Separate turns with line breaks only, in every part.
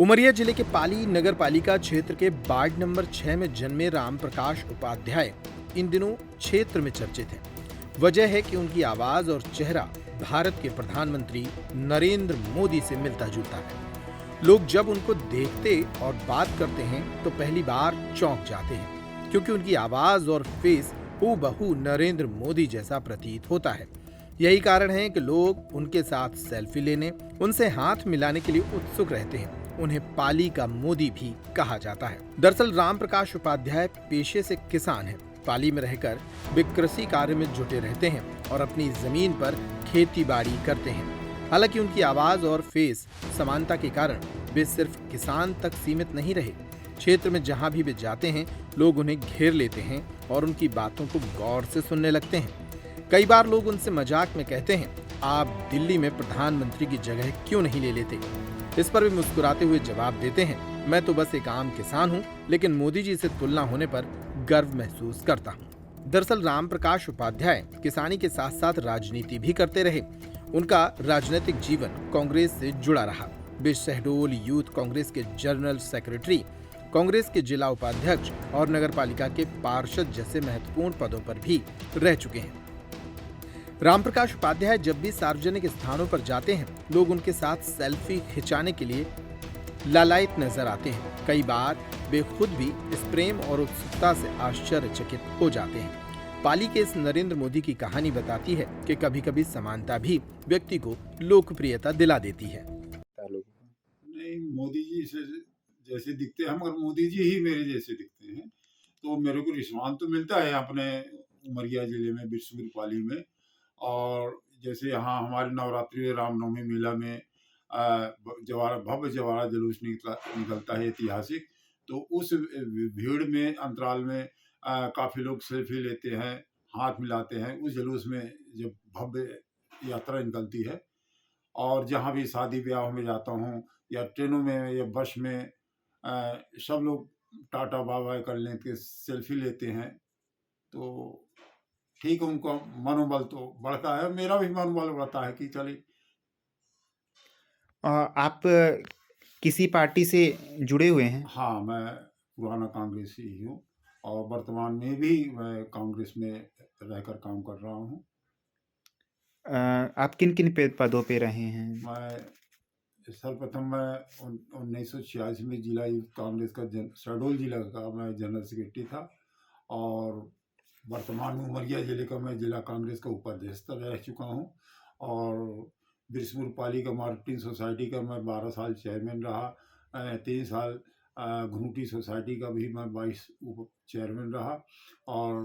उमरिया जिले के पाली नगर पालिका क्षेत्र के वार्ड नंबर 6 में जन्मे राम प्रकाश उपाध्याय इन दिनों क्षेत्र में चर्चित हैं। वजह है कि उनकी आवाज और चेहरा भारत के प्रधानमंत्री नरेंद्र मोदी से मिलता जुलता है। लोग जब उनको देखते और बात करते हैं तो पहली बार चौंक जाते हैं, क्योंकि उनकी आवाज और फेस हूबहू नरेंद्र मोदी जैसा प्रतीत होता है। यही कारण है कि लोग उनके साथ सेल्फी लेने, उनसे हाथ मिलाने के लिए उत्सुक रहते हैं। उन्हें पाली का मोदी भी कहा जाता है। दरअसल राम प्रकाश उपाध्याय पेशे से किसान हैं। पाली में रहकर वे कृषि कार्य में जुटे रहते हैं और अपनी जमीन पर खेती बाड़ी करते हैं। हालांकि उनकी आवाज और फेस समानता के कारण वे सिर्फ किसान तक सीमित नहीं रहे। क्षेत्र में जहां भी वे जाते हैं, लोग उन्हें घेर लेते हैं और उनकी बातों को गौर से सुनने लगते हैं। कई बार लोग उनसे मजाक में कहते हैं, आप दिल्ली में प्रधानमंत्री की जगह क्यों नहीं ले लेते। इस पर वे मुस्कुराते हुए जवाब देते हैं, मैं तो बस एक आम किसान हूं, लेकिन मोदी जी से तुलना होने पर गर्व महसूस करता हूं। दरअसल राम प्रकाश उपाध्याय किसानी के साथ साथ राजनीति भी करते रहे। उनका राजनीतिक जीवन कांग्रेस से जुड़ा रहा। वे शहडोल यूथ कांग्रेस के जनरल सेक्रेटरी, कांग्रेस के जिला उपाध्यक्ष और नगर पालिका के पार्षद जैसे महत्वपूर्ण पदों पर भी रह चुके हैं। राम प्रकाश उपाध्याय जब भी सार्वजनिक स्थानों पर जाते हैं, लोग उनके साथ सेल्फी खिंचाने के लिए लालायित नजर आते हैं। कई बार वे खुद भी इस प्रेम और उत्सुकता से आश्चर्यचकित हो जाते हैं। पाली के इस नरेंद्र मोदी की कहानी बताती है कि कभी-कभी समानता भी व्यक्ति को लोकप्रियता दिला देती है।
नहीं, मोदी जी से जैसे दिखते हैं, मगर मोदी जी ही मेरे जैसे दिखते हैं, तो मेरे को रिस्पॉन्स तो मिलता है अपने उमरिया जिले में, बिरसूर पाली में। और जैसे यहाँ हमारे नवरात्रि में रामनवमी मेला में जवारा भव्य जवारा जुलूस निकलता है ऐतिहासिक। तो उस भीड़ में अंतराल में काफ़ी लोग सेल्फी लेते हैं, हाथ मिलाते हैं। उस जुलूस में जब भव्य यात्रा निकलती है, और जहाँ भी शादी ब्याह में जाता हूँ या ट्रेनों में या बस में, सब लोग टाटा बाय बाय कर लेते, सेल्फी लेते हैं। तो ठीक है, उनका मनोबल तो बढ़ता है, मेरा भी मनोबल बढ़ता है कि चलिए।
आप किसी पार्टी से जुड़े हुए हैं?
हाँ, मैं पुराना कांग्रेसी ही हूँ और वर्तमान में भी मैं कांग्रेस में रहकर काम कर रहा हूँ।
आप किन-किन पदों पे रहे हैं?
मैं सर्वप्रथम मैं 1986 में जिला यूथ कांग्रेस का शहडोल जिला का मैं जनरल सेक्रेटरी था, और वर्तमान में उमरिया जिले का मैं जिला कांग्रेस का उपाध्यक्ष रह चुका हूँ। और बिरसपुर पाली का मार्केटिंग सोसाइटी का मैं 12 साल चेयरमैन रहा। 3 साल घूंटी सोसाइटी का भी मैं 22 उप चेयरमैन रहा। और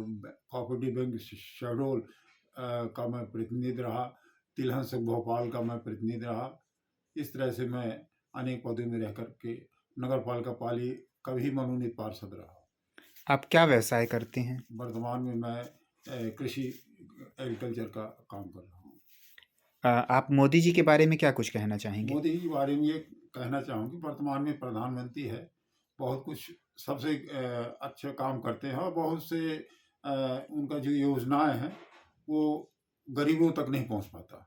कोऑपरेटिव बैंक शहडोल का मैं प्रतिनिधि रहा। तिलहन संघ भोपाल का मैं प्रतिनिधि रहा। इस तरह से मैं अनेक पदों में रह करके नगर पालिका पाली का भी मनोनीत पार्षद रहा।
आप क्या व्यवसाय करते हैं?
वर्तमान में मैं कृषि एग्रीकल्चर का काम कर रहा हूँ।
आप मोदी जी के बारे में क्या कुछ कहना चाहेंगे?
मोदी जी के बारे में ये कहना चाहूँगी, वर्तमान में प्रधानमंत्री है, बहुत कुछ सबसे अच्छे काम करते हैं, और बहुत से उनका जो योजनाएं हैं वो गरीबों तक नहीं पहुँच पाता।